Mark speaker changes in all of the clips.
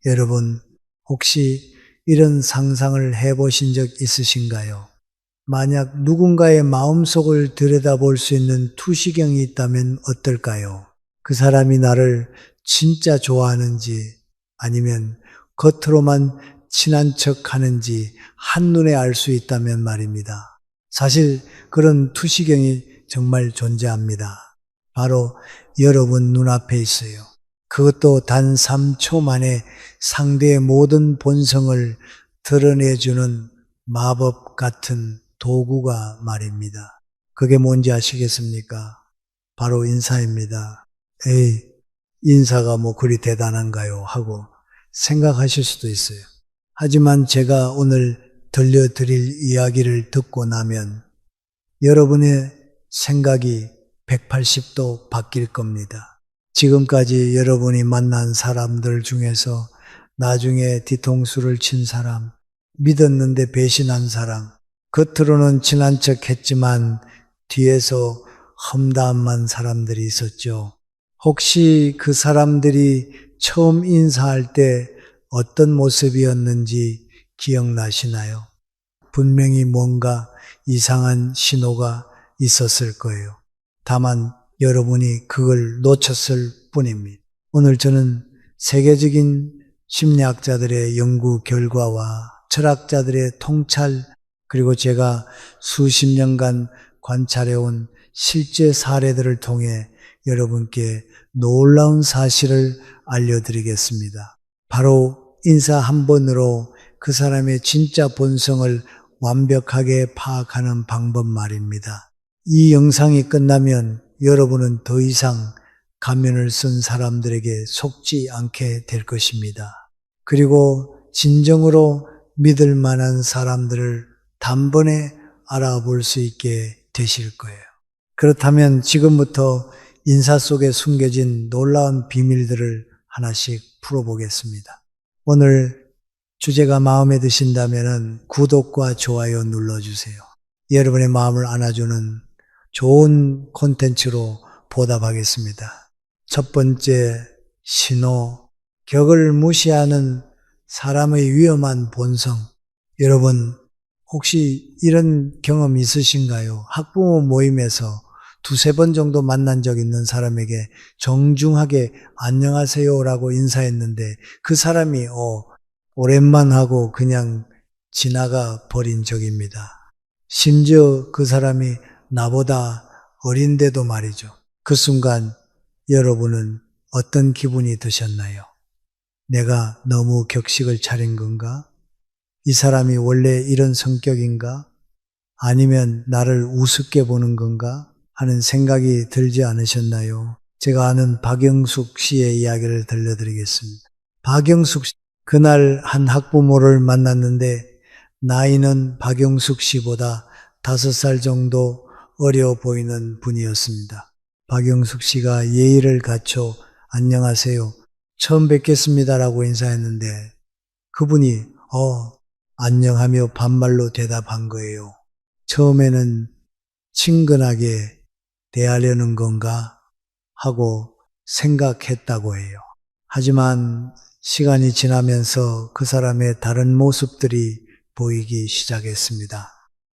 Speaker 1: 여러분, 혹시 이런 상상을 해보신 적 있으신가요? 만약 누군가의 마음속을 들여다볼 수 있는 투시경이 있다면 어떨까요? 그 사람이 나를 진짜 좋아하는지 아니면 겉으로만 친한 척 하는지 한눈에 알 수 있다면 말입니다. 사실 그런 투시경이 정말 존재합니다. 바로 여러분 눈앞에 있어요. 그것도 단 3초 만에 상대의 모든 본성을 드러내주는 마법 같은 도구가 말입니다. 그게 뭔지 아시겠습니까? 바로 인사입니다. 에이, 인사가 뭐 그리 대단한가요? 하고 생각하실 수도 있어요. 하지만 제가 오늘 들려드릴 이야기를 듣고 나면 여러분의 생각이 180도 바뀔 겁니다. 지금까지 여러분이 만난 사람들 중에서 나중에 뒤통수를 친 사람, 믿었는데 배신한 사람, 겉으로는 친한 척 했지만 뒤에서 험담한 사람들이 있었죠. 혹시 그 사람들이 처음 인사할 때 어떤 모습이었는지 기억나시나요? 분명히 뭔가 이상한 신호가 있었을 거예요. 다만 여러분이 그걸 놓쳤을 뿐입니다. 오늘 저는 세계적인 심리학자들의 연구 결과와 철학자들의 통찰, 그리고 제가 수십 년간 관찰해온 실제 사례들을 통해 여러분께 놀라운 사실을 알려드리겠습니다. 바로 인사 한 번으로 그 사람의 진짜 본성을 완벽하게 파악하는 방법 말입니다. 이 영상이 끝나면 여러분은 더 이상 가면을 쓴 사람들에게 속지 않게 될 것입니다. 그리고 진정으로 믿을 만한 사람들을 단번에 알아볼 수 있게 되실 거예요. 그렇다면 지금부터 인사 속에 숨겨진 놀라운 비밀들을 하나씩 풀어보겠습니다. 오늘 주제가 마음에 드신다면 구독과 좋아요 눌러주세요. 여러분의 마음을 안아주는 좋은 콘텐츠로 보답하겠습니다. 첫 번째 신호, 격을 무시하는 사람의 위험한 본성. 여러분 혹시 이런 경험 있으신가요? 학부모 모임에서 두세 번 정도 만난 적 있는 사람에게 정중하게 안녕하세요라고 인사했는데 그 사람이 오랜만하고 그냥 지나가 버린 적입니다. 심지어 그 사람이 나보다 어린데도 말이죠. 그 순간 여러분은 어떤 기분이 드셨나요? 내가 너무 격식을 차린 건가? 이 사람이 원래 이런 성격인가? 아니면 나를 우습게 보는 건가? 하는 생각이 들지 않으셨나요? 제가 아는 박영숙 씨의 이야기를 들려드리겠습니다. 박영숙 씨, 그날 한 학부모를 만났는데 나이는 박영숙 씨보다 5살 정도 어려 보이는 분이었습니다. 박영숙 씨가 예의를 갖춰 안녕하세요. 처음 뵙겠습니다라고 인사했는데 그분이 안녕하며 반말로 대답한 거예요. 처음에는 친근하게 대하려는 건가 하고 생각했다고 해요. 하지만 시간이 지나면서 그 사람의 다른 모습들이 보이기 시작했습니다.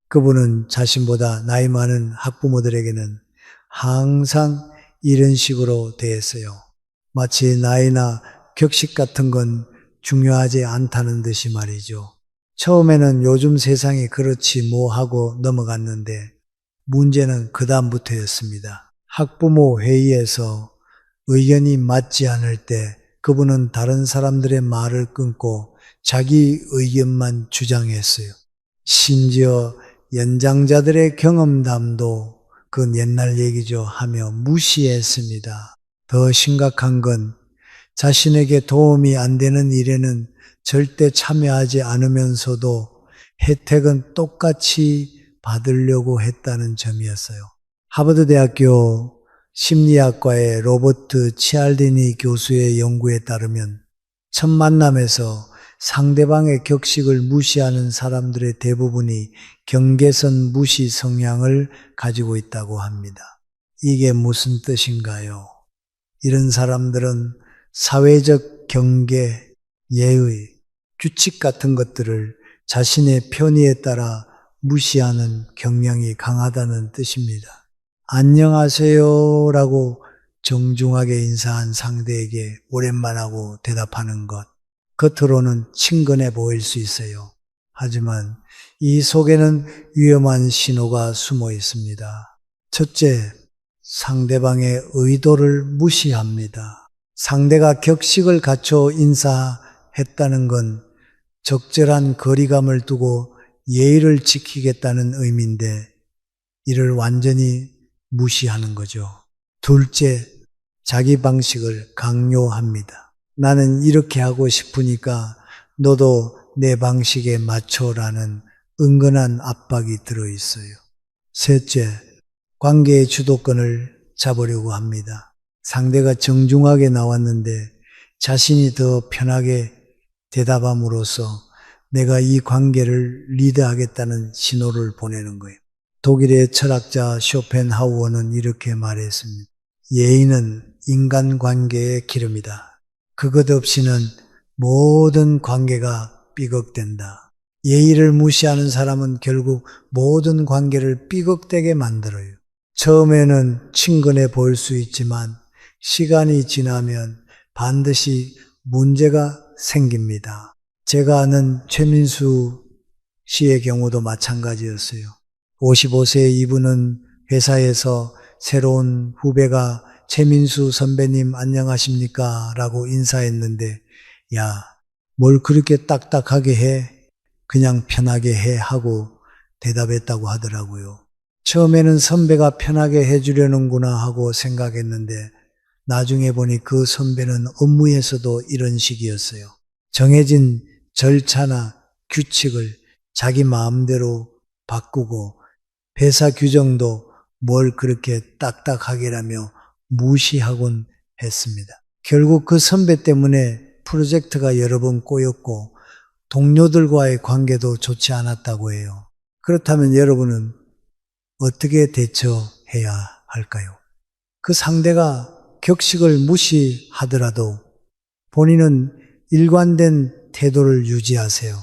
Speaker 1: 그분은 자신보다 나이 많은 학부모들에게는 항상 이런 식으로 대했어요. 마치 나이나 격식 같은 건 중요하지 않다는 듯이 말이죠. 처음에는 요즘 세상이 그렇지 뭐 하고 넘어갔는데 문제는 그 다음부터였습니다. 학부모 회의에서 의견이 맞지 않을 때 그분은 다른 사람들의 말을 끊고 자기 의견만 주장했어요. 심지어 연장자들의 경험담도 그건 옛날 얘기죠 하며 무시했습니다. 더 심각한 건 자신에게 도움이 안 되는 일에는 절대 참여하지 않으면서도 혜택은 똑같이 받으려고 했다는 점이었어요. 하버드 대학교 심리학과의 로버트 치알디니 교수의 연구에 따르면 첫 만남에서 상대방의 격식을 무시하는 사람들의 대부분이 경계선 무시 성향을 가지고 있다고 합니다. 이게 무슨 뜻인가요? 이런 사람들은 사회적 경계, 예의, 규칙 같은 것들을 자신의 편의에 따라 무시하는 경향이 강하다는 뜻입니다. 안녕하세요 라고 정중하게 인사한 상대에게 오랜만하고 대답하는 것. 겉으로는 친근해 보일 수 있어요. 하지만 이 속에는 위험한 신호가 숨어 있습니다. 첫째, 상대방의 의도를 무시합니다. 상대가 격식을 갖춰 인사했다는 건 적절한 거리감을 두고 예의를 지키겠다는 의미인데 이를 완전히 무시하는 거죠. 둘째, 자기 방식을 강요합니다. 나는 이렇게 하고 싶으니까 너도 내 방식에 맞춰라는 은근한 압박이 들어있어요. 셋째, 관계의 주도권을 잡으려고 합니다. 상대가 정중하게 나왔는데 자신이 더 편하게 대답함으로써 내가 이 관계를 리드하겠다는 신호를 보내는 거예요. 독일의 철학자 쇼펜하우어는 이렇게 말했습니다. 예의는 인간관계의 기름이다. 그것 없이는 모든 관계가 삐걱된다. 예의를 무시하는 사람은 결국 모든 관계를 삐걱대게 만들어요. 처음에는 친근해 보일 수 있지만 시간이 지나면 반드시 문제가 생깁니다. 제가 아는 최민수 씨의 경우도 마찬가지였어요. 55세 이분은 회사에서 새로운 후배가 최민수 선배님 안녕하십니까? 라고 인사했는데 야, 뭘 그렇게 딱딱하게 해? 그냥 편하게 해 하고 대답했다고 하더라고요. 처음에는 선배가 편하게 해주려는구나 하고 생각했는데 나중에 보니 그 선배는 업무에서도 이런 식이었어요. 정해진 절차나 규칙을 자기 마음대로 바꾸고 회사 규정도 뭘 그렇게 딱딱하게라며 무시하곤 했습니다. 결국 그 선배 때문에 프로젝트가 여러 번 꼬였고 동료들과의 관계도 좋지 않았다고 해요. 그렇다면 여러분은 어떻게 대처해야 할까요? 그 상대가 격식을 무시하더라도 본인은 일관된 태도를 유지하세요.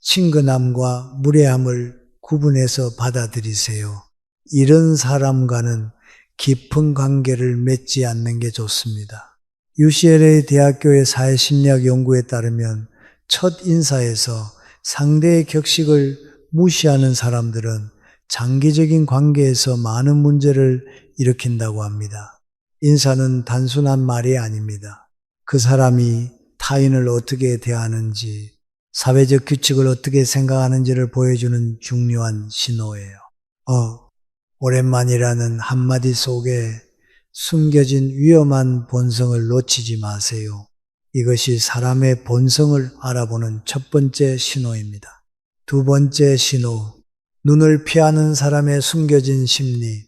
Speaker 1: 친근함과 무례함을 구분해서 받아들이세요. 이런 사람과는 깊은 관계를 맺지 않는 게 좋습니다. UCLA 대학교의 사회심리학 연구에 따르면 첫 인사에서 상대의 격식을 무시하는 사람들은 장기적인 관계에서 많은 문제를 일으킨다고 합니다. 인사는 단순한 말이 아닙니다. 그 사람이 타인을 어떻게 대하는지, 사회적 규칙을 어떻게 생각하는지를 보여주는 중요한 신호예요. 오랜만이라는 한마디 속에 숨겨진 위험한 본성을 놓치지 마세요. 이것이 사람의 본성을 알아보는 첫 번째 신호입니다. 두 번째 신호, 눈을 피하는 사람의 숨겨진 심리.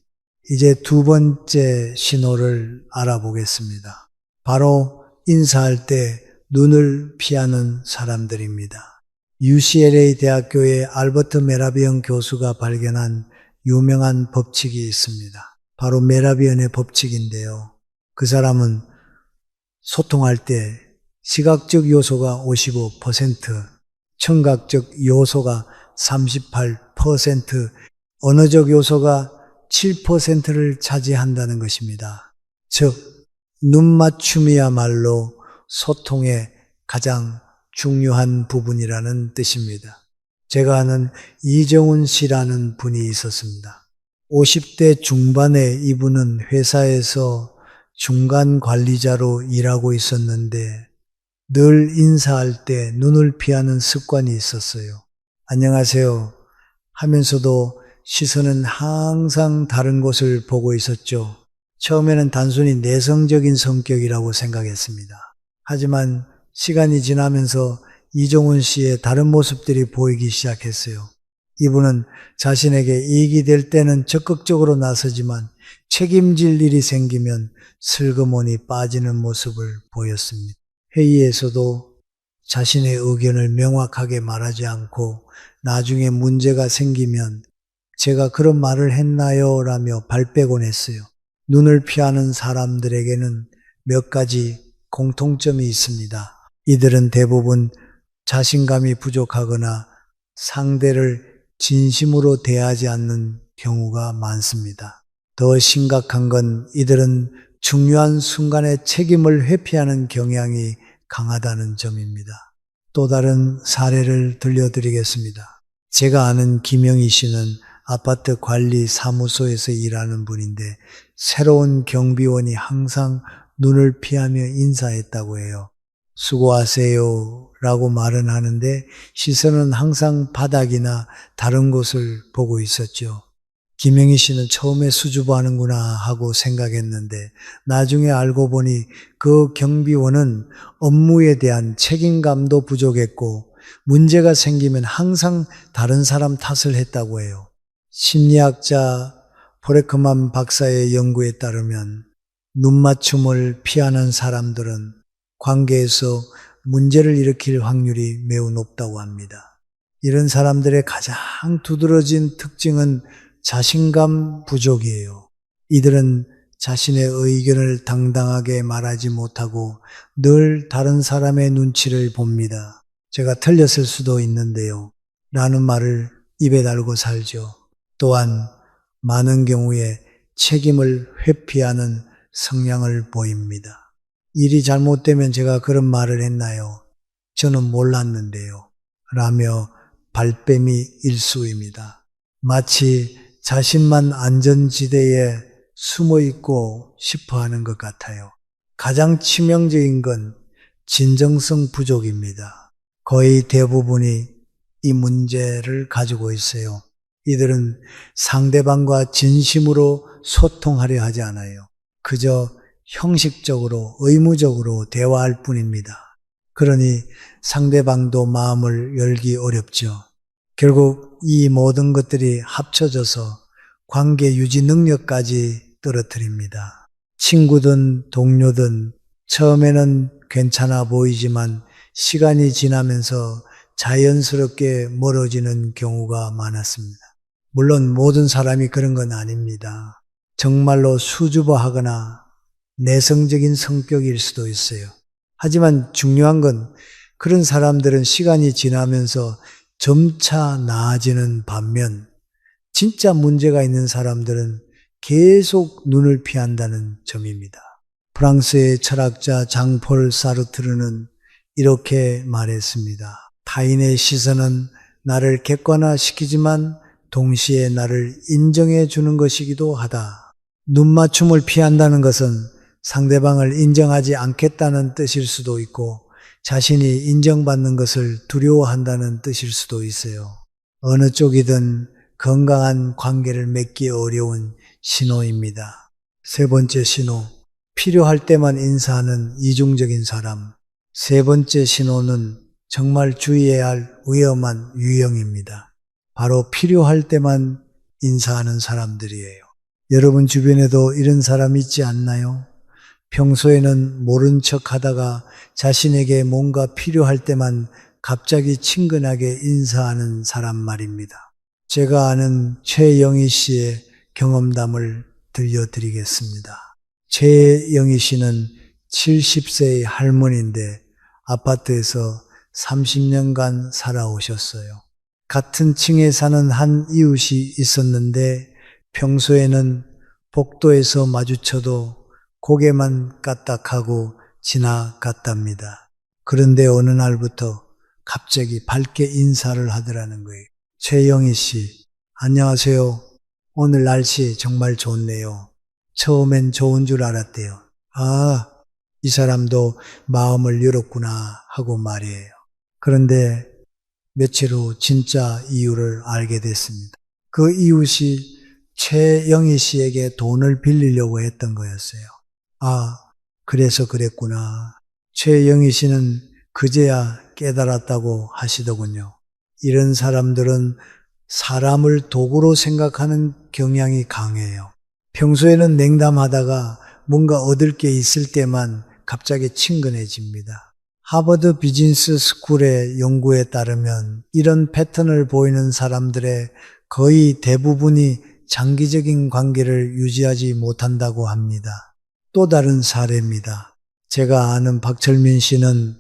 Speaker 1: 이제 두 번째 신호를 알아보겠습니다. 바로 인사할 때 눈을 피하는 사람들입니다. UCLA 대학교의 알버트 메라비언 교수가 발견한 유명한 법칙이 있습니다. 바로 메라비언의 법칙인데요. 그 사람은 소통할 때 시각적 요소가 55%, 청각적 요소가 38%, 언어적 요소가 7%를 차지한다는 것입니다. 즉, 눈맞춤이야말로 소통의 가장 중요한 부분이라는 뜻입니다. 제가 아는 이정훈 씨라는 분이 있었습니다. 50대 중반에 이분은 회사에서 중간 관리자로 일하고 있었는데 늘 인사할 때 눈을 피하는 습관이 있었어요. 안녕하세요 하면서도 시선은 항상 다른 곳을 보고 있었죠. 처음에는 단순히 내성적인 성격이라고 생각했습니다. 하지만 시간이 지나면서 이종훈 씨의 다른 모습들이 보이기 시작했어요. 이분은 자신에게 이익이 될 때는 적극적으로 나서지만 책임질 일이 생기면 슬그머니 빠지는 모습을 보였습니다. 회의에서도 자신의 의견을 명확하게 말하지 않고 나중에 문제가 생기면 제가 그런 말을 했나요? 라며 발뺌곤 했어요. 눈을 피하는 사람들에게는 몇 가지 공통점이 있습니다. 이들은 대부분 자신감이 부족하거나 상대를 진심으로 대하지 않는 경우가 많습니다. 더 심각한 건 이들은 중요한 순간에 책임을 회피하는 경향이 강하다는 점입니다. 또 다른 사례를 들려드리겠습니다. 제가 아는 김영희 씨는 아파트 관리 사무소에서 일하는 분인데 새로운 경비원이 항상 눈을 피하며 인사했다고 해요. 수고하세요 라고 말은 하는데 시선은 항상 바닥이나 다른 곳을 보고 있었죠. 김영희 씨는 처음에 수줍어하는구나 하고 생각했는데 나중에 알고 보니 그 경비원은 업무에 대한 책임감도 부족했고 문제가 생기면 항상 다른 사람 탓을 했다고 해요. 심리학자 포레크만 박사의 연구에 따르면 눈맞춤을 피하는 사람들은 관계에서 문제를 일으킬 확률이 매우 높다고 합니다. 이런 사람들의 가장 두드러진 특징은 자신감 부족이에요. 이들은 자신의 의견을 당당하게 말하지 못하고 늘 다른 사람의 눈치를 봅니다. 제가 틀렸을 수도 있는데요. 라는 말을 입에 달고 살죠. 또한 많은 경우에 책임을 회피하는 성향을 보입니다. 일이 잘못되면 제가 그런 말을 했나요? 저는 몰랐는데요. 라며 발뺌이 일수입니다. 마치 자신만 안전지대에 숨어 있고 싶어 하는 것 같아요. 가장 치명적인 건 진정성 부족입니다. 거의 대부분이 이 문제를 가지고 있어요. 이들은 상대방과 진심으로 소통하려 하지 않아요. 그저 형식적으로, 의무적으로 대화할 뿐입니다. 그러니 상대방도 마음을 열기 어렵죠. 결국 이 모든 것들이 합쳐져서 관계 유지 능력까지 떨어뜨립니다. 친구든 동료든 처음에는 괜찮아 보이지만 시간이 지나면서 자연스럽게 멀어지는 경우가 많았습니다. 물론 모든 사람이 그런 건 아닙니다. 정말로 수줍어하거나 내성적인 성격일 수도 있어요. 하지만 중요한 건 그런 사람들은 시간이 지나면서 점차 나아지는 반면 진짜 문제가 있는 사람들은 계속 눈을 피한다는 점입니다. 프랑스의 철학자 장폴 사르트르는 이렇게 말했습니다. 타인의 시선은 나를 객관화시키지만 동시에 나를 인정해 주는 것이기도 하다. 눈맞춤을 피한다는 것은 상대방을 인정하지 않겠다는 뜻일 수도 있고 자신이 인정받는 것을 두려워한다는 뜻일 수도 있어요. 어느 쪽이든 건강한 관계를 맺기 어려운 신호입니다. 세 번째 신호, 필요할 때만 인사하는 이중적인 사람. 세 번째 신호는 정말 주의해야 할 위험한 유형입니다. 바로 필요할 때만 인사하는 사람들이에요. 여러분 주변에도 이런 사람 있지 않나요? 평소에는 모른 척 하다가 자신에게 뭔가 필요할 때만 갑자기 친근하게 인사하는 사람 말입니다. 제가 아는 최영희 씨의 경험담을 들려드리겠습니다. 최영희 씨는 70세의 할머니인데 아파트에서 30년간 살아오셨어요. 같은 층에 사는 한 이웃이 있었는데 평소에는 복도에서 마주쳐도 고개만 까딱하고 지나갔답니다. 그런데 어느 날부터 갑자기 밝게 인사를 하더라는 거예요. 최영희 씨, 안녕하세요. 오늘 날씨 정말 좋네요. 처음엔 좋은 줄 알았대요. 아, 이 사람도 마음을 열었구나 하고 말이에요. 그런데 며칠 후 진짜 이유를 알게 됐습니다. 그 이웃이 최영희 씨에게 돈을 빌리려고 했던 거였어요. 아, 그래서 그랬구나. 최영희 씨는 그제야 깨달았다고 하시더군요. 이런 사람들은 사람을 도구로 생각하는 경향이 강해요. 평소에는 냉담하다가 뭔가 얻을 게 있을 때만 갑자기 친근해집니다. 하버드 비즈니스 스쿨의 연구에 따르면 이런 패턴을 보이는 사람들의 거의 대부분이 장기적인 관계를 유지하지 못한다고 합니다. 또 다른 사례입니다. 제가 아는 박철민 씨는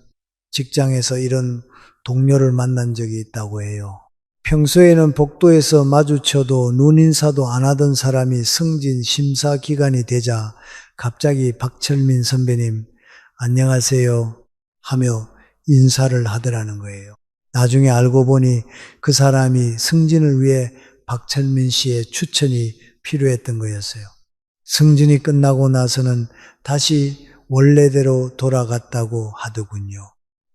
Speaker 1: 직장에서 이런 동료를 만난 적이 있다고 해요. 평소에는 복도에서 마주쳐도 눈인사도 안 하던 사람이 승진 심사 기간이 되자 갑자기 박철민 선배님 안녕하세요 하며 인사를 하더라는 거예요. 나중에 알고 보니 그 사람이 승진을 위해 박철민 씨의 추천이 필요했던 거였어요. 승진이 끝나고 나서는 다시 원래대로 돌아갔다고 하더군요.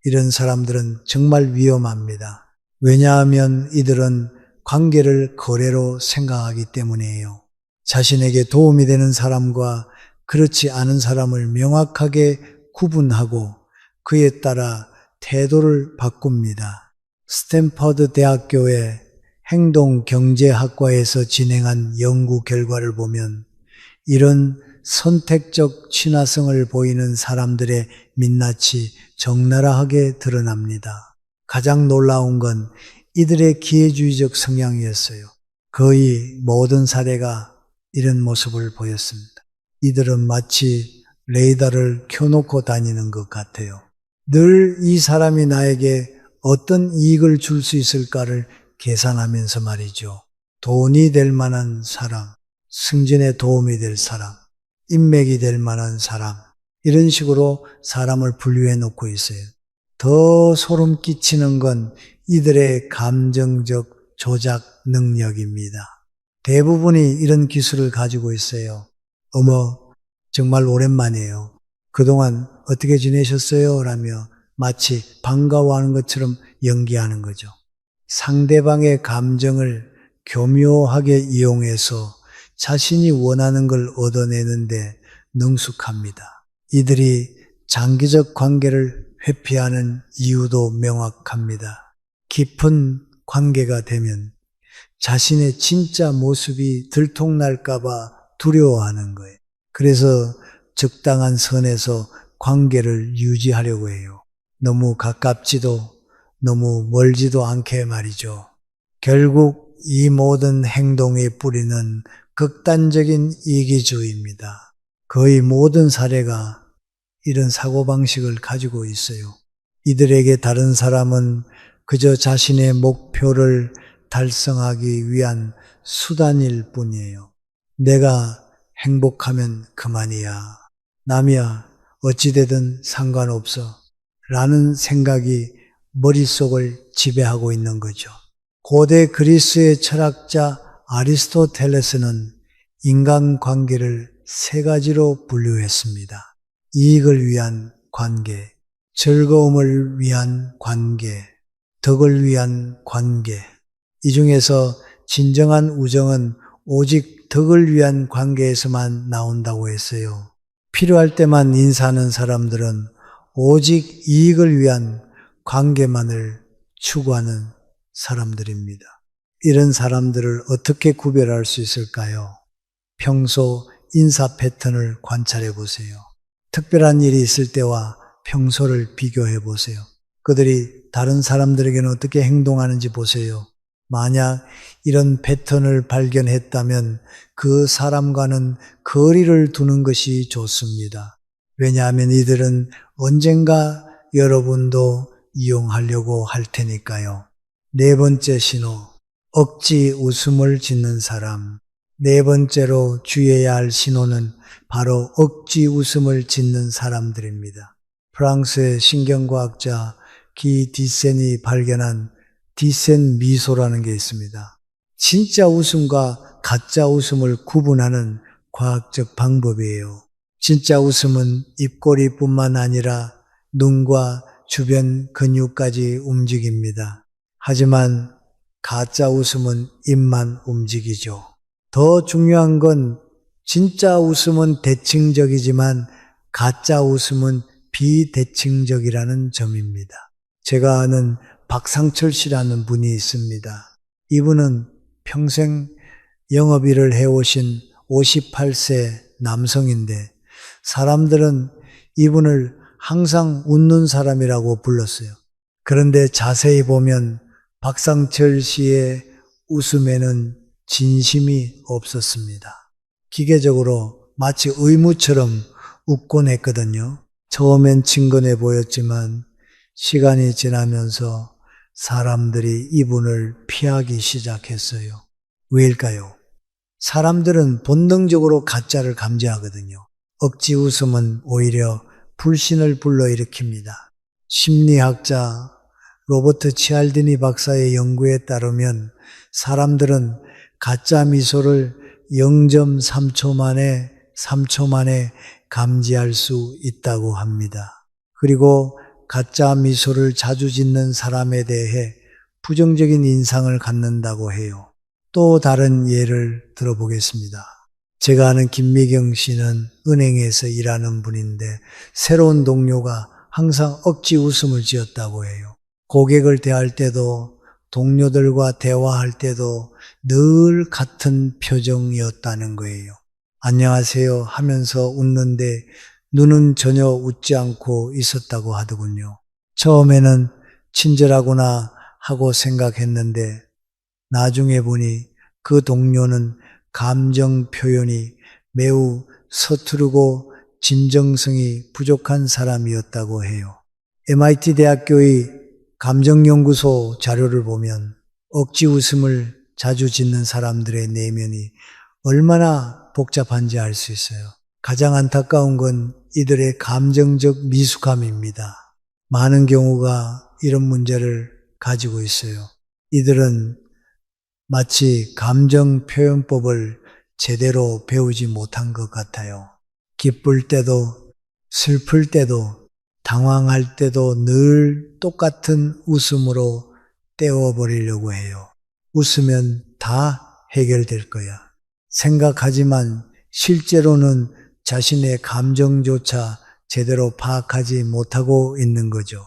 Speaker 1: 이런 사람들은 정말 위험합니다. 왜냐하면 이들은 관계를 거래로 생각하기 때문이에요. 자신에게 도움이 되는 사람과 그렇지 않은 사람을 명확하게 구분하고 그에 따라 태도를 바꿉니다. 스탠퍼드 대학교의 행동경제학과에서 진행한 연구 결과를 보면 이런 선택적 친화성을 보이는 사람들의 민낯이 적나라하게 드러납니다. 가장 놀라운 건 이들의 기회주의적 성향이었어요. 거의 모든 사례가 이런 모습을 보였습니다. 이들은 마치 레이더를 켜놓고 다니는 것 같아요. 늘 이 사람이 나에게 어떤 이익을 줄 수 있을까를 계산하면서 말이죠. 돈이 될 만한 사람, 승진에 도움이 될 사람, 인맥이 될 만한 사람, 이런 식으로 사람을 분류해 놓고 있어요. 더 소름 끼치는 건 이들의 감정적 조작 능력입니다. 대부분이 이런 기술을 가지고 있어요. 어머, 정말 오랜만이에요. 그동안 어떻게 지내셨어요? 라며 마치 반가워하는 것처럼 연기하는 거죠. 상대방의 감정을 교묘하게 이용해서 자신이 원하는 걸 얻어내는데 능숙합니다. 이들이 장기적 관계를 회피하는 이유도 명확합니다. 깊은 관계가 되면 자신의 진짜 모습이 들통날까봐 두려워하는 거예요. 그래서 적당한 선에서 관계를 유지하려고 해요. 너무 가깝지도 너무 멀지도 않게 말이죠. 결국 이 모든 행동의 뿌리는 극단적인 이기주의입니다. 거의 모든 사례가 이런 사고방식을 가지고 있어요. 이들에게 다른 사람은 그저 자신의 목표를 달성하기 위한 수단일 뿐이에요. 내가 행복하면 그만이야. 남이야 어찌되든 상관없어. 라는 생각이 머릿속을 지배하고 있는 거죠. 고대 그리스의 철학자 아리스토텔레스는 인간관계를 세 가지로 분류했습니다. 이익을 위한 관계, 즐거움을 위한 관계, 덕을 위한 관계. 이 중에서 진정한 우정은 오직 덕을 위한 관계에서만 나온다고 했어요. 필요할 때만 인사하는 사람들은 오직 이익을 위한 관계만을 추구하는 사람들입니다. 이런 사람들을 어떻게 구별할 수 있을까요? 평소 인사 패턴을 관찰해 보세요. 특별한 일이 있을 때와 평소를 비교해 보세요. 그들이 다른 사람들에게는 어떻게 행동하는지 보세요. 만약 이런 패턴을 발견했다면 그 사람과는 거리를 두는 것이 좋습니다. 왜냐하면 이들은 언젠가 여러분도 이용하려고 할 테니까요. 네 번째 신호, 억지 웃음을 짓는 사람. 네 번째로 주의해야 할 신호는 바로 억지 웃음을 짓는 사람들입니다. 프랑스의 신경과학자 기 디센이 발견한 디센 미소라는 게 있습니다. 진짜 웃음과 가짜 웃음을 구분하는 과학적 방법이에요. 진짜 웃음은 입꼬리뿐만 아니라 눈과 주변 근육까지 움직입니다. 하지만 가짜 웃음은 입만 움직이죠. 더 중요한 건 진짜 웃음은 대칭적이지만 가짜 웃음은 비대칭적이라는 점입니다. 제가 아는 박상철 씨라는 분이 있습니다. 이분은 평생 영업일을 해오신 58세 남성인데 사람들은 이분을 항상 웃는 사람이라고 불렀어요. 그런데 자세히 보면 박상철 씨의 웃음에는 진심이 없었습니다. 기계적으로 마치 의무처럼 웃곤 했거든요. 처음엔 친근해 보였지만 시간이 지나면서 사람들이 이분을 피하기 시작했어요. 왜일까요? 사람들은 본능적으로 가짜를 감지하거든요. 억지 웃음은 오히려 불신을 불러일으킵니다. 심리학자 로버트 치알디니 박사의 연구에 따르면 사람들은 가짜 미소를 0.3초 만에 감지할 수 있다고 합니다. 그리고 가짜 미소를 자주 짓는 사람에 대해 부정적인 인상을 갖는다고 해요. 또 다른 예를 들어보겠습니다. 제가 아는 김미경 씨는 은행에서 일하는 분인데 새로운 동료가 항상 억지 웃음을 지었다고 해요. 고객을 대할 때도 동료들과 대화할 때도 늘 같은 표정이었다는 거예요. 안녕하세요 하면서 웃는데 눈은 전혀 웃지 않고 있었다고 하더군요. 처음에는 친절하구나 하고 생각했는데 나중에 보니 그 동료는 감정 표현이 매우 서투르고 진정성이 부족한 사람이었다고 해요. MIT 대학교의 감정연구소 자료를 보면 억지 웃음을 자주 짓는 사람들의 내면이 얼마나 복잡한지 알 수 있어요. 가장 안타까운 건 이들의 감정적 미숙함입니다. 많은 경우가 이런 문제를 가지고 있어요. 이들은 마치 감정 표현법을 제대로 배우지 못한 것 같아요. 기쁠 때도 슬플 때도 당황할 때도 늘 똑같은 웃음으로 때워버리려고 해요. 웃으면 다 해결될 거야. 생각하지만 실제로는 자신의 감정조차 제대로 파악하지 못하고 있는 거죠.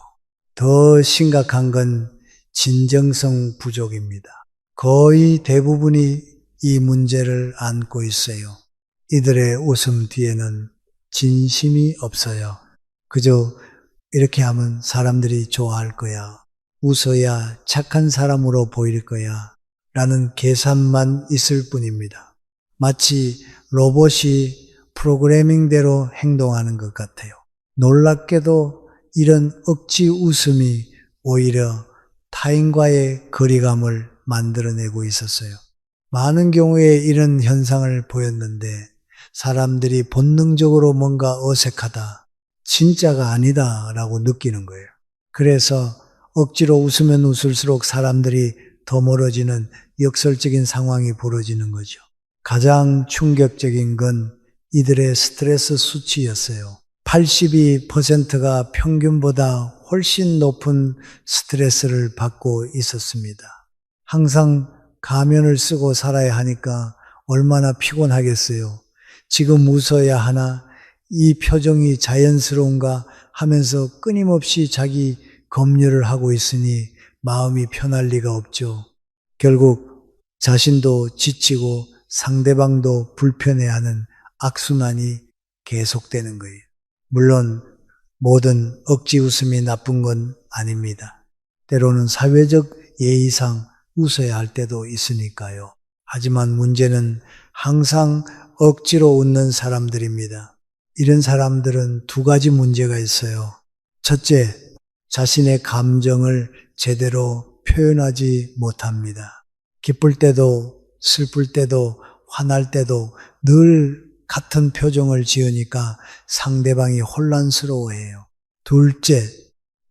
Speaker 1: 더 심각한 건 진정성 부족입니다. 거의 대부분이 이 문제를 안고 있어요. 이들의 웃음 뒤에는 진심이 없어요. 그저 이렇게 하면 사람들이 좋아할 거야. 웃어야 착한 사람으로 보일 거야. 라는 계산만 있을 뿐입니다. 마치 로봇이 프로그래밍대로 행동하는 것 같아요. 놀랍게도 이런 억지 웃음이 오히려 타인과의 거리감을 만들어내고 있었어요. 많은 경우에 이런 현상을 보였는데 사람들이 본능적으로 뭔가 어색하다, 진짜가 아니다 라고 느끼는 거예요. 그래서 억지로 웃으면 웃을수록 사람들이 더 멀어지는 역설적인 상황이 벌어지는 거죠. 가장 충격적인 건 이들의 스트레스 수치였어요. 82%가 평균보다 훨씬 높은 스트레스를 받고 있었습니다. 항상 가면을 쓰고 살아야 하니까 얼마나 피곤하겠어요. 지금 웃어야 하나, 이 표정이 자연스러운가 하면서 끊임없이 자기 검열을 하고 있으니 마음이 편할 리가 없죠. 결국 자신도 지치고 상대방도 불편해하는 악순환이 계속되는 거예요. 물론 모든 억지 웃음이 나쁜 건 아닙니다. 때로는 사회적 예의상 웃어야 할 때도 있으니까요. 하지만 문제는 항상 억지로 웃는 사람들입니다. 이런 사람들은 두 가지 문제가 있어요. 첫째, 자신의 감정을 제대로 표현하지 못합니다. 기쁠 때도 슬플 때도 화날 때도 늘 같은 표정을 지으니까 상대방이 혼란스러워해요. 둘째,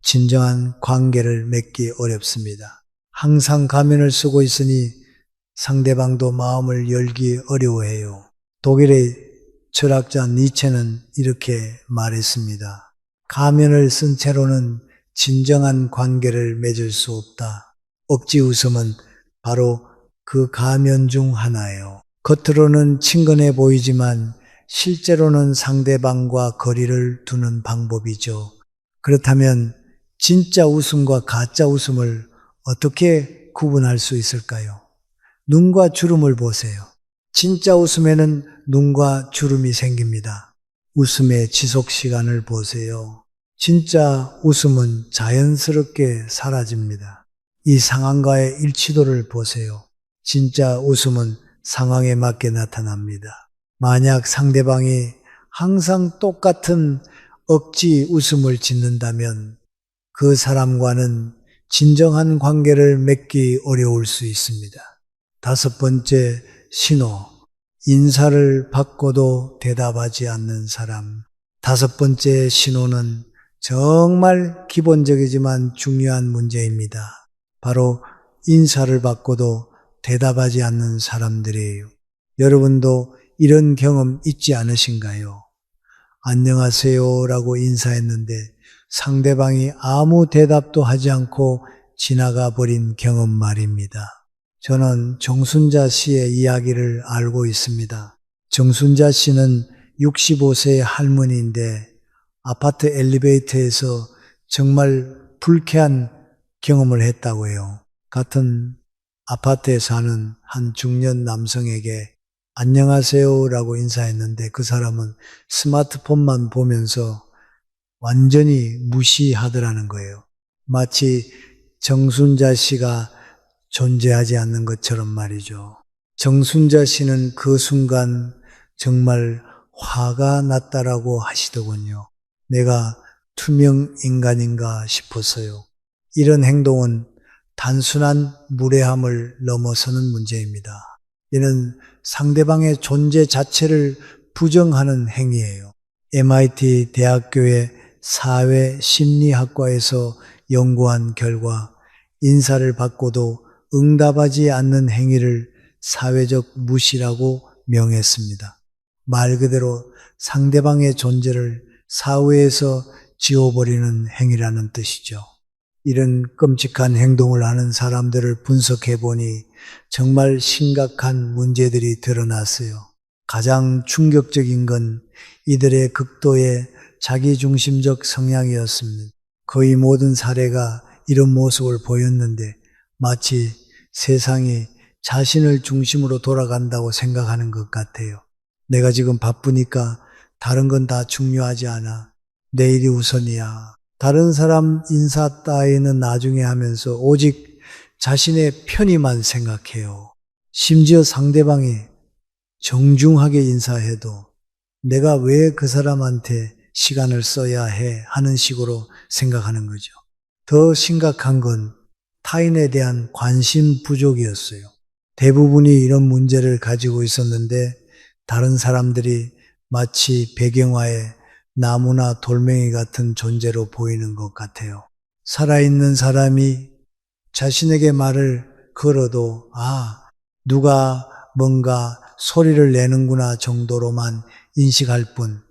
Speaker 1: 진정한 관계를 맺기 어렵습니다. 항상 가면을 쓰고 있으니 상대방도 마음을 열기 어려워해요. 독일의 철학자 니체는 이렇게 말했습니다. 가면을 쓴 채로는 진정한 관계를 맺을 수 없다. 억지 웃음은 바로 그 가면 중 하나예요. 겉으로는 친근해 보이지만 실제로는 상대방과 거리를 두는 방법이죠. 그렇다면 진짜 웃음과 가짜 웃음을 어떻게 구분할 수 있을까요? 눈과 주름을 보세요. 진짜 웃음에는 눈과 주름이 생깁니다. 웃음의 지속 시간을 보세요. 진짜 웃음은 자연스럽게 사라집니다. 이 상황과의 일치도를 보세요. 진짜 웃음은 상황에 맞게 나타납니다. 만약 상대방이 항상 똑같은 억지 웃음을 짓는다면 그 사람과는 진정한 관계를 맺기 어려울 수 있습니다. 다섯 번째 신호, 인사를 받고도 대답하지 않는 사람. 다섯 번째 신호는 정말 기본적이지만 중요한 문제입니다. 바로 인사를 받고도 대답하지 않는 사람들이에요. 여러분도 이런 경험 있지 않으신가요? 안녕하세요 라고 인사했는데 상대방이 아무 대답도 하지 않고 지나가 버린 경험 말입니다. 저는 정순자 씨의 이야기를 알고 있습니다. 정순자 씨는 65세의 할머니인데 아파트 엘리베이터에서 정말 불쾌한 경험을 했다고 해요. 같은 아파트에 사는 한 중년 남성에게 안녕하세요 라고 인사했는데 그 사람은 스마트폰만 보면서 완전히 무시하더라는 거예요. 마치 정순자 씨가 존재하지 않는 것처럼 말이죠. 정순자 씨는 그 순간 정말 화가 났다라고 하시더군요. 내가 투명 인간인가 싶었어요. 이런 행동은 단순한 무례함을 넘어서는 문제입니다. 이는 상대방의 존재 자체를 부정하는 행위예요. MIT 대학교의 사회심리학과에서 연구한 결과 인사를 받고도 응답하지 않는 행위를 사회적 무시라고 명했습니다. 말 그대로 상대방의 존재를 사회에서 지워버리는 행위라는 뜻이죠. 이런 끔찍한 행동을 하는 사람들을 분석해 보니 정말 심각한 문제들이 드러났어요. 가장 충격적인 건 이들의 극도의 자기중심적 성향이었습니다. 거의 모든 사례가 이런 모습을 보였는데 마치 세상이 자신을 중심으로 돌아간다고 생각하는 것 같아요. 내가 지금 바쁘니까 다른 건 다 중요하지 않아. 내일이 우선이야. 다른 사람 인사 따위는 나중에 하면서 오직 자신의 편의만 생각해요. 심지어 상대방이 정중하게 인사해도 내가 왜 그 사람한테 시간을 써야 해 하는 식으로 생각하는 거죠. 더 심각한 건 타인에 대한 관심 부족이었어요. 대부분이 이런 문제를 가지고 있었는데 다른 사람들이 마치 배경화에 나무나 돌멩이 같은 존재로 보이는 것 같아요. 살아있는 사람이 자신에게 말을 걸어도 누가 뭔가 소리를 내는구나 정도로만 인식할 뿐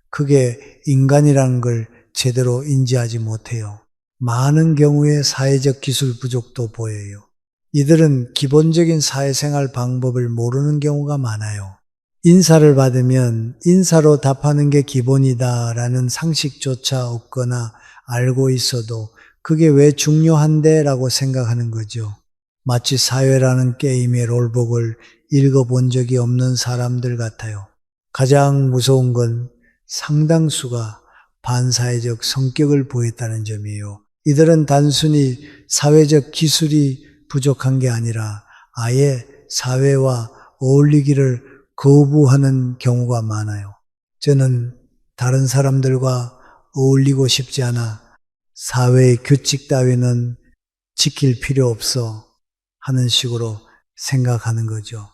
Speaker 1: 그게 인간이라는 걸 제대로 인지하지 못해요. 많은 경우에 사회적 기술 부족도 보여요. 이들은 기본적인 사회생활 방법을 모르는 경우가 많아요. 인사를 받으면 인사로 답하는 게 기본이다라는 상식조차 없거나 알고 있어도 그게 왜 중요한데? 라고 생각하는 거죠. 마치 사회라는 게임의 롤북을 읽어본 적이 없는 사람들 같아요. 가장 무서운 건 상당수가 반사회적 성격을 보였다는 점이에요. 이들은 단순히 사회적 기술이 부족한 게 아니라 아예 사회와 어울리기를 거부하는 경우가 많아요. 저는 다른 사람들과 어울리고 싶지 않아 사회의 규칙 따위는 지킬 필요 없어 하는 식으로 생각하는 거죠.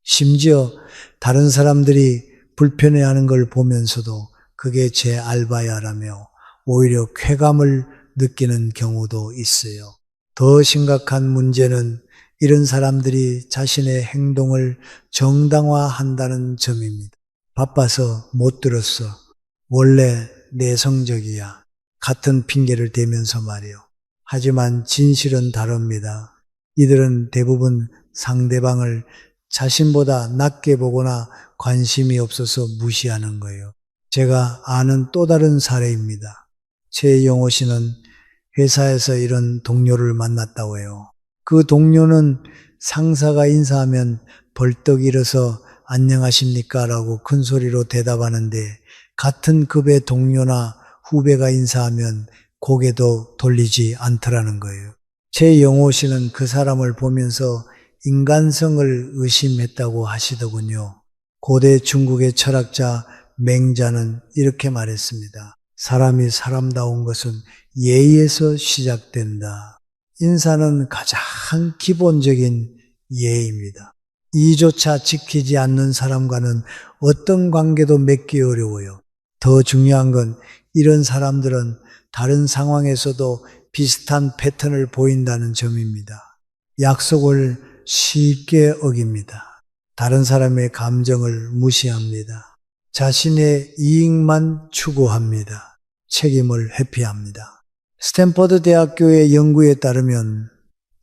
Speaker 1: 심지어 다른 사람들이 불편해하는 걸 보면서도 그게 제 알바야라며 오히려 쾌감을 느끼는 경우도 있어요. 더 심각한 문제는 이런 사람들이 자신의 행동을 정당화한다는 점입니다. 바빠서 못 들었어. 원래 내성적이야. 같은 핑계를 대면서 말이요. 하지만 진실은 다릅니다. 이들은 대부분 상대방을 자신보다 낮게 보거나 관심이 없어서 무시하는 거예요. 제가 아는 또 다른 사례입니다. 최영호 씨는 회사에서 이런 동료를 만났다고 해요. 그 동료는 상사가 인사하면 벌떡 일어서 안녕하십니까? 라고 큰 소리로 대답하는데 같은 급의 동료나 후배가 인사하면 고개도 돌리지 않더라는 거예요. 최영호 씨는 그 사람을 보면서 인간성을 의심했다고 하시더군요. 고대 중국의 철학자 맹자는 이렇게 말했습니다. 사람이 사람다운 것은 예의에서 시작된다. 인사는 가장 기본적인 예의입니다. 이조차 지키지 않는 사람과는 어떤 관계도 맺기 어려워요. 더 중요한 건 이런 사람들은 다른 상황에서도 비슷한 패턴을 보인다는 점입니다. 약속을 쉽게 어깁니다. 다른 사람의 감정을 무시합니다. 자신의 이익만 추구합니다. 책임을 회피합니다. 스탠퍼드 대학교의 연구에 따르면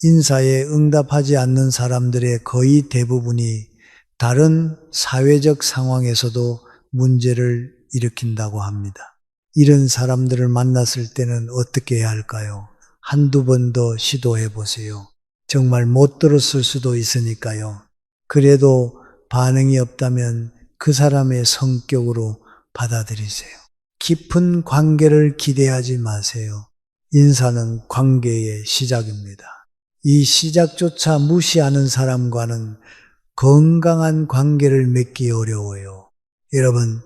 Speaker 1: 인사에 응답하지 않는 사람들의 거의 대부분이 다른 사회적 상황에서도 문제를 일으킨다고 합니다. 이런 사람들을 만났을 때는 어떻게 해야 할까요? 한두 번 더 시도해 보세요. 정말 못 들었을 수도 있으니까요. 그래도 반응이 없다면 그 사람의 성격으로 받아들이세요. 깊은 관계를 기대하지 마세요. 인사는 관계의 시작입니다. 이 시작조차 무시하는 사람과는 건강한 관계를 맺기 어려워요. 여러분,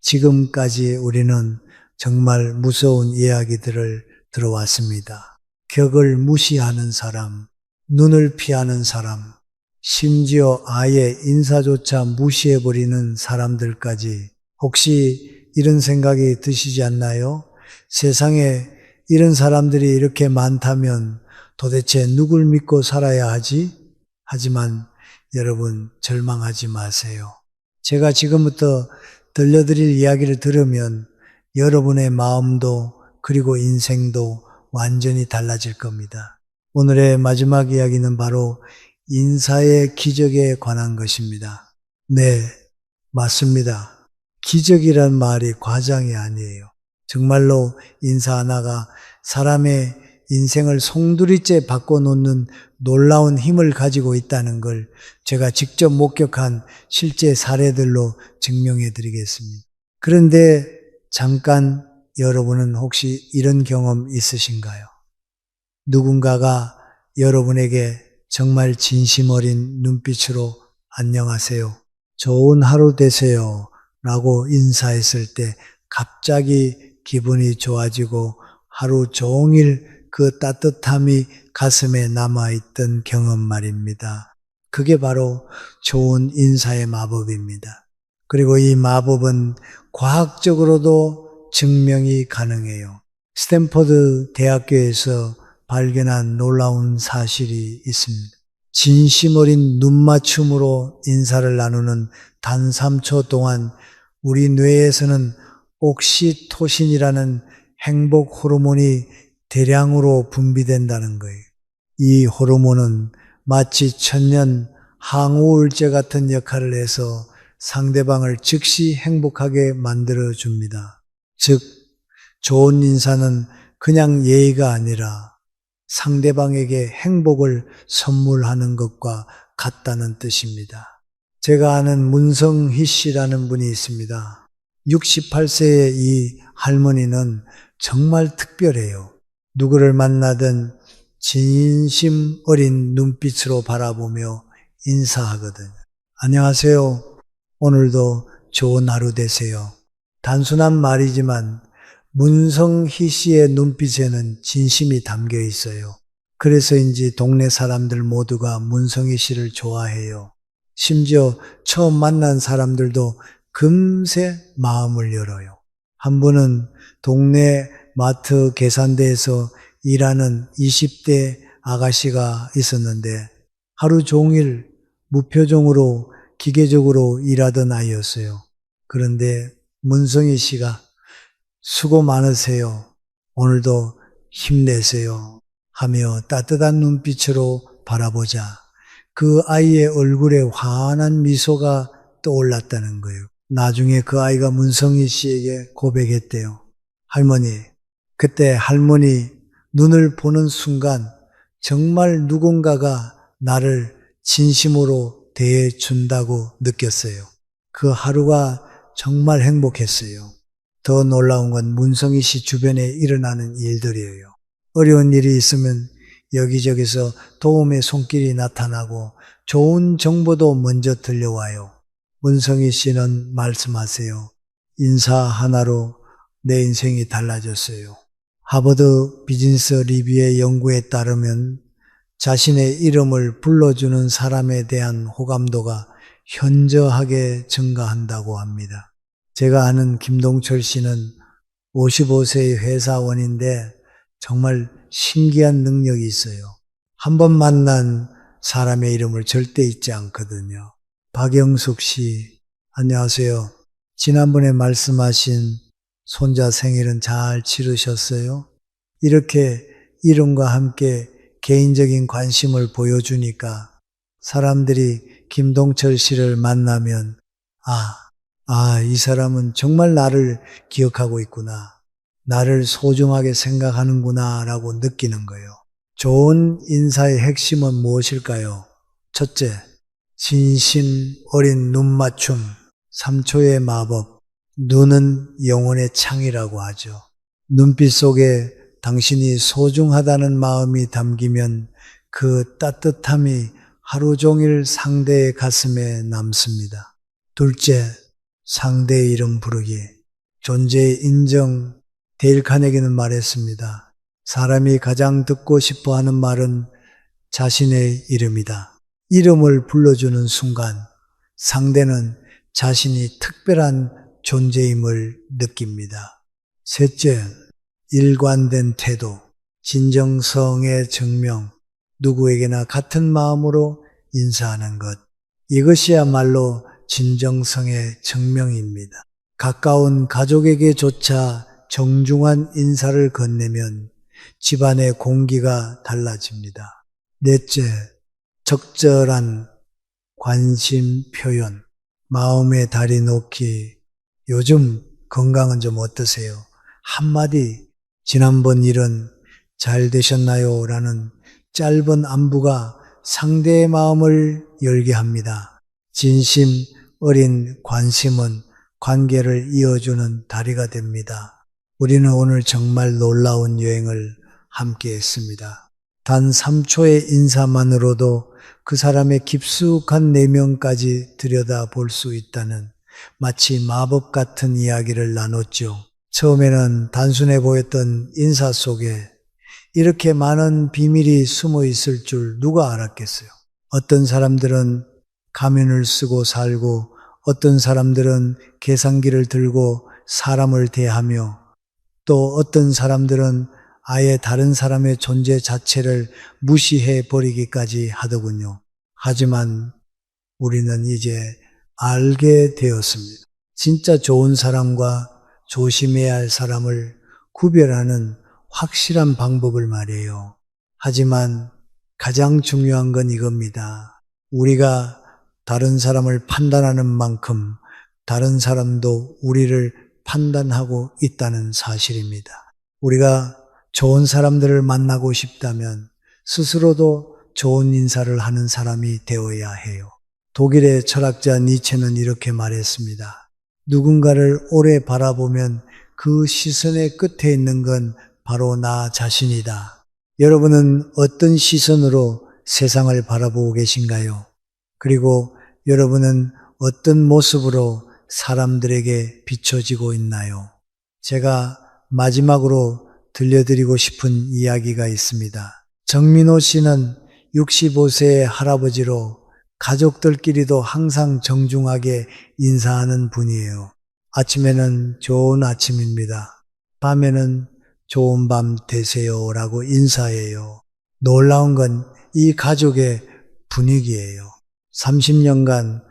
Speaker 1: 지금까지 우리는 정말 무서운 이야기들을 들어왔습니다. 격을 무시하는 사람, 눈을 피하는 사람, 심지어 아예 인사조차 무시해버리는 사람들까지 혹시 이런 생각이 드시지 않나요? 세상에 이런 사람들이 이렇게 많다면 도대체 누굴 믿고 살아야 하지? 하지만 여러분 절망하지 마세요. 제가 지금부터 들려드릴 이야기를 들으면 여러분의 마음도 그리고 인생도 완전히 달라질 겁니다. 오늘의 마지막 이야기는 바로 인사의 기적에 관한 것입니다. 네, 맞습니다. 기적이란 말이 과장이 아니에요. 정말로 인사 하나가 사람의 인생을 송두리째 바꿔놓는 놀라운 힘을 가지고 있다는 걸 제가 직접 목격한 실제 사례들로 증명해 드리겠습니다. 그런데 잠깐 여러분은 혹시 이런 경험 있으신가요? 누군가가 여러분에게 정말 진심 어린 눈빛으로 안녕하세요, 좋은 하루 되세요 라고 인사했을 때 갑자기 기분이 좋아지고 하루 종일 그 따뜻함이 가슴에 남아있던 경험 말입니다. 그게 바로 좋은 인사의 마법입니다. 그리고 이 마법은 과학적으로도 증명이 가능해요. 스탠퍼드 대학교에서 발견한 놀라운 사실이 있습니다. 진심 어린 눈맞춤으로 인사를 나누는 단 3초 동안 우리 뇌에서는 옥시토신이라는 행복 호르몬이 대량으로 분비된다는 거예요. 이 호르몬은 마치 천년 항우울제 같은 역할을 해서 상대방을 즉시 행복하게 만들어줍니다. 즉, 좋은 인사는 그냥 예의가 아니라 상대방에게 행복을 선물하는 것과 같다는 뜻입니다. 제가 아는 문성희 씨라는 분이 있습니다. 68세의 이 할머니는 정말 특별해요. 누구를 만나든 진심 어린 눈빛으로 바라보며 인사하거든요. 안녕하세요. 오늘도 좋은 하루 되세요. 단순한 말이지만 문성희 씨의 눈빛에는 진심이 담겨 있어요. 그래서인지 동네 사람들 모두가 문성희 씨를 좋아해요. 심지어 처음 만난 사람들도 금세 마음을 열어요. 한 분은 동네 마트 계산대에서 일하는 20대 아가씨가 있었는데 하루 종일 무표정으로 기계적으로 일하던 아이였어요. 그런데 문성희 씨가 수고 많으세요, 오늘도 힘내세요 하며 따뜻한 눈빛으로 바라보자 그 아이의 얼굴에 환한 미소가 떠올랐다는 거예요. 나중에 그 아이가 문성희 씨에게 고백했대요. 할머니, 그때 할머니 눈을 보는 순간 정말 누군가가 나를 진심으로 대해준다고 느꼈어요. 그 하루가 정말 행복했어요. 더 놀라운 건 문성희 씨 주변에 일어나는 일들이에요. 어려운 일이 있으면 여기저기서 도움의 손길이 나타나고 좋은 정보도 먼저 들려와요. 문성희 씨는 말씀하세요. 인사 하나로 내 인생이 달라졌어요. 하버드 비즈니스 리뷰의 연구에 따르면 자신의 이름을 불러주는 사람에 대한 호감도가 현저하게 증가한다고 합니다. 제가 아는 김동철 씨는 55세의 회사원인데 정말 신기한 능력이 있어요. 한 번 만난 사람의 이름을 절대 잊지 않거든요. 박영숙 씨, 안녕하세요. 지난번에 말씀하신 손자 생일은 잘 치르셨어요? 이렇게 이름과 함께 개인적인 관심을 보여주니까 사람들이 김동철 씨를 만나면 이 사람은 정말 나를 기억하고 있구나. 나를 소중하게 생각하는구나 라고 느끼는 거예요. 좋은 인사의 핵심은 무엇일까요? 첫째, 진심 어린 눈맞춤, 3초의 마법, 눈은 영혼의 창이라고 하죠. 눈빛 속에 당신이 소중하다는 마음이 담기면 그 따뜻함이 하루 종일 상대의 가슴에 남습니다. 둘째, 상대의 이름 부르기. 존재의 인정. 데일 카네기는 말했습니다. 사람이 가장 듣고 싶어 하는 말은 자신의 이름이다. 이름을 불러주는 순간 상대는 자신이 특별한 존재임을 느낍니다. 셋째, 일관된 태도. 진정성의 증명. 누구에게나 같은 마음으로 인사하는 것. 이것이야말로 진정성의 증명입니다. 가까운 가족에게조차 정중한 인사를 건네면 집안의 공기가 달라집니다. 넷째, 적절한 관심 표현, 마음의 다리 놓기. 요즘 건강은 좀 어떠세요? 한마디, 지난번 일은 잘 되셨나요? 라는 짧은 안부가 상대의 마음을 열게 합니다. 진심 어린 관심은 관계를 이어주는 다리가 됩니다. 우리는 오늘 정말 놀라운 여행을 함께 했습니다. 단 3초의 인사만으로도 그 사람의 깊숙한 내면까지 들여다볼 수 있다는 마치 마법 같은 이야기를 나눴죠. 처음에는 단순해 보였던 인사 속에 이렇게 많은 비밀이 숨어 있을 줄 누가 알았겠어요. 어떤 사람들은 가면을 쓰고 살고 어떤 사람들은 계산기를 들고 사람을 대하며 또 어떤 사람들은 아예 다른 사람의 존재 자체를 무시해 버리기까지 하더군요. 하지만 우리는 이제 알게 되었습니다. 진짜 좋은 사람과 조심해야 할 사람을 구별하는 확실한 방법을 말이에요. 하지만 가장 중요한 건 이겁니다. 우리가 다른 사람을 판단하는 만큼 다른 사람도 우리를 판단하고 있다는 사실입니다. 우리가 좋은 사람들을 만나고 싶다면 스스로도 좋은 인사를 하는 사람이 되어야 해요. 독일의 철학자 니체는 이렇게 말했습니다. 누군가를 오래 바라보면 그 시선의 끝에 있는 건 바로 나 자신이다. 여러분은 어떤 시선으로 세상을 바라보고 계신가요? 그리고 여러분은 어떤 모습으로 사람들에게 비춰지고 있나요? 제가 마지막으로 들려드리고 싶은 이야기가 있습니다. 정민호 씨는 65세의 할아버지로 가족들끼리도 항상 정중하게 인사하는 분이에요. 아침에는 좋은 아침입니다. 밤에는 좋은 밤 되세요 라고 인사해요. 놀라운 건 이 가족의 분위기예요. 30년간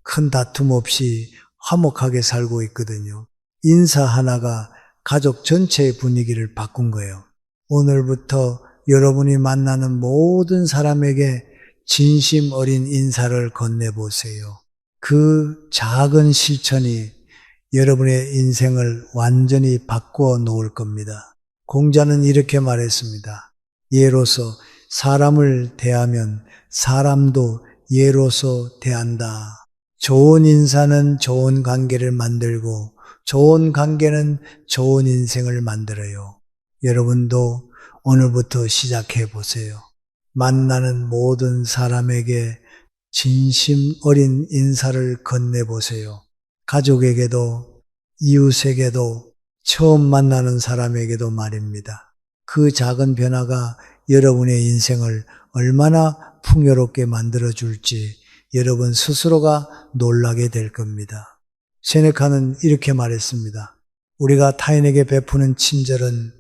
Speaker 1: 큰 다툼 없이 화목하게 살고 있거든요. 인사 하나가 가족 전체의 분위기를 바꾼 거예요. 오늘부터 여러분이 만나는 모든 사람에게 진심 어린 인사를 건네보세요. 그 작은 실천이 여러분의 인생을 완전히 바꾸어 놓을 겁니다. 공자는 이렇게 말했습니다. 예로서 사람을 대하면 사람도 예로서 대한다. 좋은 인사는 좋은 관계를 만들고 좋은 관계는 좋은 인생을 만들어요. 여러분도 오늘부터 시작해 보세요. 만나는 모든 사람에게 진심 어린 인사를 건네보세요. 가족에게도 이웃에게도 처음 만나는 사람에게도 말입니다. 그 작은 변화가 여러분의 인생을 얼마나 풍요롭게 만들어줄지 여러분 스스로가 놀라게 될 겁니다. 세네카는 이렇게 말했습니다. 우리가 타인에게 베푸는 친절은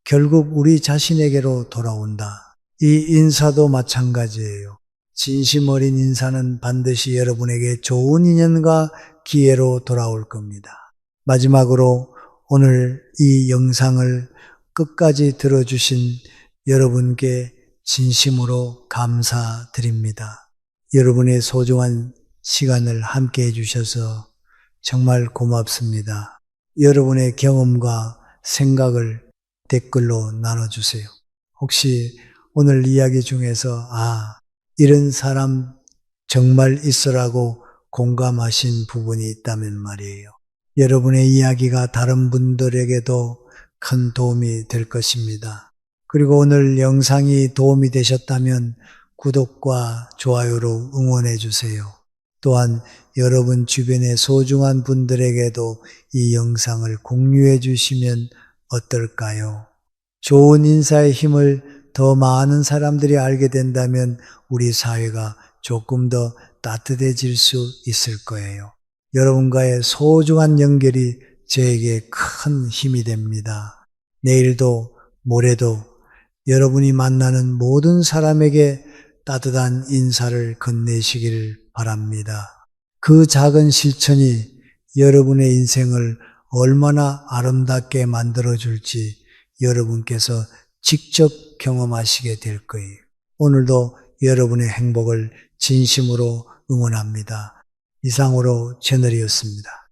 Speaker 1: 결국 우리 자신에게로 돌아온다. 이 인사도 마찬가지예요. 진심 어린 인사는 반드시 여러분에게 좋은 인연과 기회로 돌아올 겁니다. 마지막으로 오늘 이 영상을 끝까지 들어주신 여러분께 진심으로 감사드립니다. 여러분의 소중한 시간을 함께 해주셔서 정말 고맙습니다. 여러분의 경험과 생각을 댓글로 나눠주세요. 혹시 오늘 이야기 중에서 이런 사람 정말 있으라고 공감하신 부분이 있다면 말이에요. 여러분의 이야기가 다른 분들에게도 큰 도움이 될 것입니다. 그리고 오늘 영상이 도움이 되셨다면 구독과 좋아요로 응원해 주세요. 또한 여러분 주변의 소중한 분들에게도 이 영상을 공유해 주시면 어떨까요? 좋은 인사의 힘을 더 많은 사람들이 알게 된다면 우리 사회가 조금 더 따뜻해질 수 있을 거예요. 여러분과의 소중한 연결이 저에게 큰 힘이 됩니다. 내일도 모레도 여러분이 만나는 모든 사람에게 따뜻한 인사를 건네시길 바랍니다. 그 작은 실천이 여러분의 인생을 얼마나 아름답게 만들어줄지 여러분께서 직접 경험하시게 될 거예요. 오늘도 여러분의 행복을 진심으로 응원합니다. 이상으로 채널이었습니다.